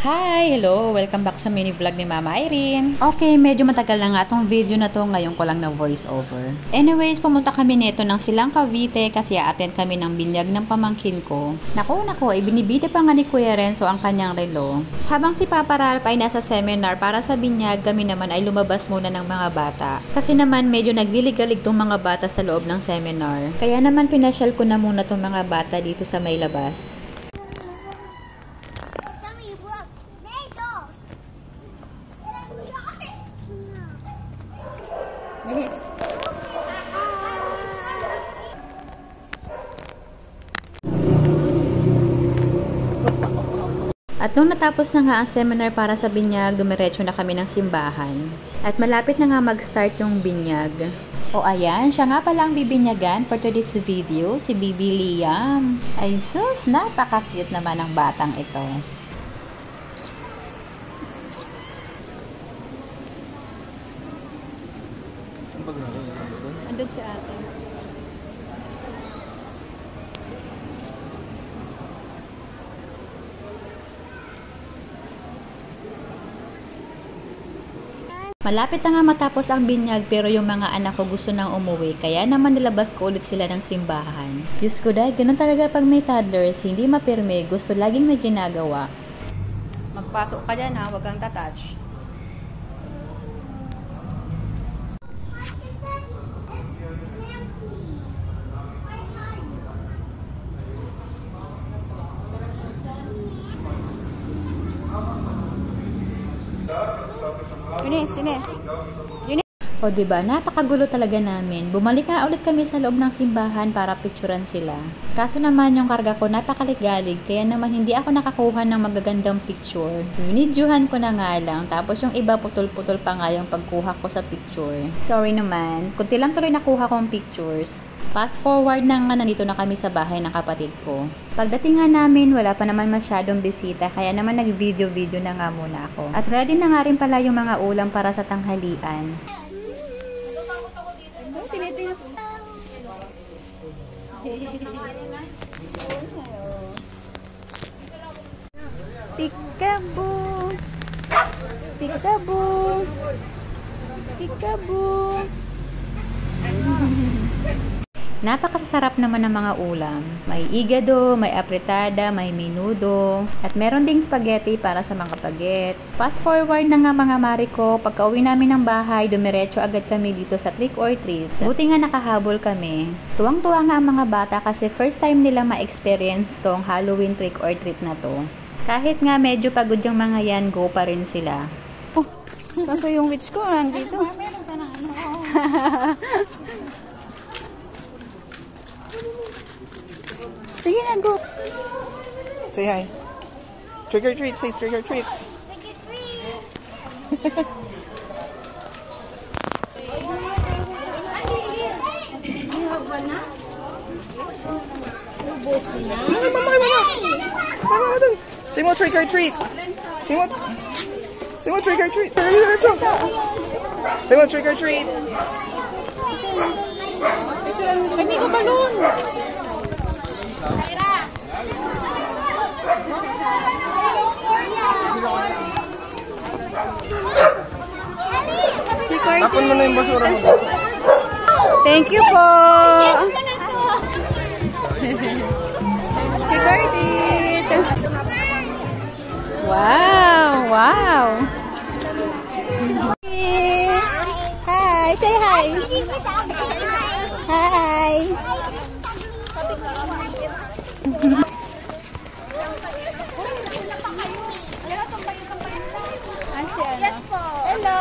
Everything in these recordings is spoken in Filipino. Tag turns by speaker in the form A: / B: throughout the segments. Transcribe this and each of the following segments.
A: Hi! Hello! Welcome back sa mini vlog ni Mama Irene. Okay, medyo matagal na nga tong video na to. Ngayon ko lang na voice over. Anyways, pumunta kami nito ng Silang Cavite kasi a-attend kami ng binyag ng pamangkin ko. Naku, ibinibida pa nga ni Kuya Renzo ang kanyang relo. Habang si Papa Ralph ay nasa seminar para sa binyag, kami naman ay lumabas muna ng mga bata. Kasi naman medyo nagliligalig tong mga bata sa loob ng seminar. Kaya naman pinasyal ko na muna tong mga bata dito sa may labas. Bilis. At nung natapos na nga ang seminar para sa binyag, dumiretso na kami ng simbahan. At malapit na nga mag-start yung binyag. O ayan, siya nga palang bibinyagan for today's video, si Bibi Liam. Ay sus, napaka-cute naman ang batang ito. Andun si ate. Malapit na nga matapos ang binyag pero yung mga anak ko gusto nang umuwi kaya naman nilabas ko ulit sila ng simbahan. Diyos ko dahil ganun talaga pag may toddlers, hindi mapirme, gusto laging may ginagawa. Magpasok ka dyan ha, huwag kang tatouch. Ines. O diba, napakagulo talaga namin. Bumalik nga ulit kami sa loob ng simbahan para picturean sila. Kaso naman yung karga ko napakaligalig, kaya naman hindi ako nakakuha ng magagandang picture. Vinidyohan ko na nga lang, tapos yung iba putol-putol pa nga yung pagkuha ko sa picture. Sorry naman, kunti lang tuloy nakuha kong pictures. Fast forward na nga, nandito na kami sa bahay ng kapatid ko. Pagdating nga namin, wala pa naman masyadong bisita, kaya naman nag-video na nga muna ako. At ready na nga rin pala yung mga ulam para sa tanghalian. Tikabo! Tikabo! Tikabo! Napakasarap naman ng mga ulam. May igado, may apretada, may menudo, at meron ding spaghetti para sa mga bagets. Fast forward na nga mga mari ko, pagka uwi namin ng bahay, dumiretso agad kami dito sa trick or treat. Buti nga nakahabol kami. Tuwang-tuwa nga ang mga bata kasi first time nila ma-experience tong Halloween trick or treat na to. Kahit nga medyo pagod yung mga yan, go pa rin sila. Kaso yung witch ko nandito. Sige na, go.
B: Say hi. Trick or treat. Say trick or treat. Say mo trick or treat. Say mo trick or treat. Say mo trick or treat.
A: Hindi ko balon.
B: Tapon mo na yung basura mo.
A: Thank you po. Kikardit. Wow. Hi, say hi. Hi. Yes po. Hello.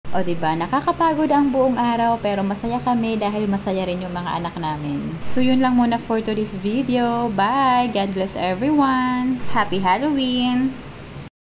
A: O diba, nakakapagod ang buong araw pero masaya kami dahil masaya rin yung mga anak namin. So yun lang muna for today's video. Bye! God bless everyone! Happy Halloween!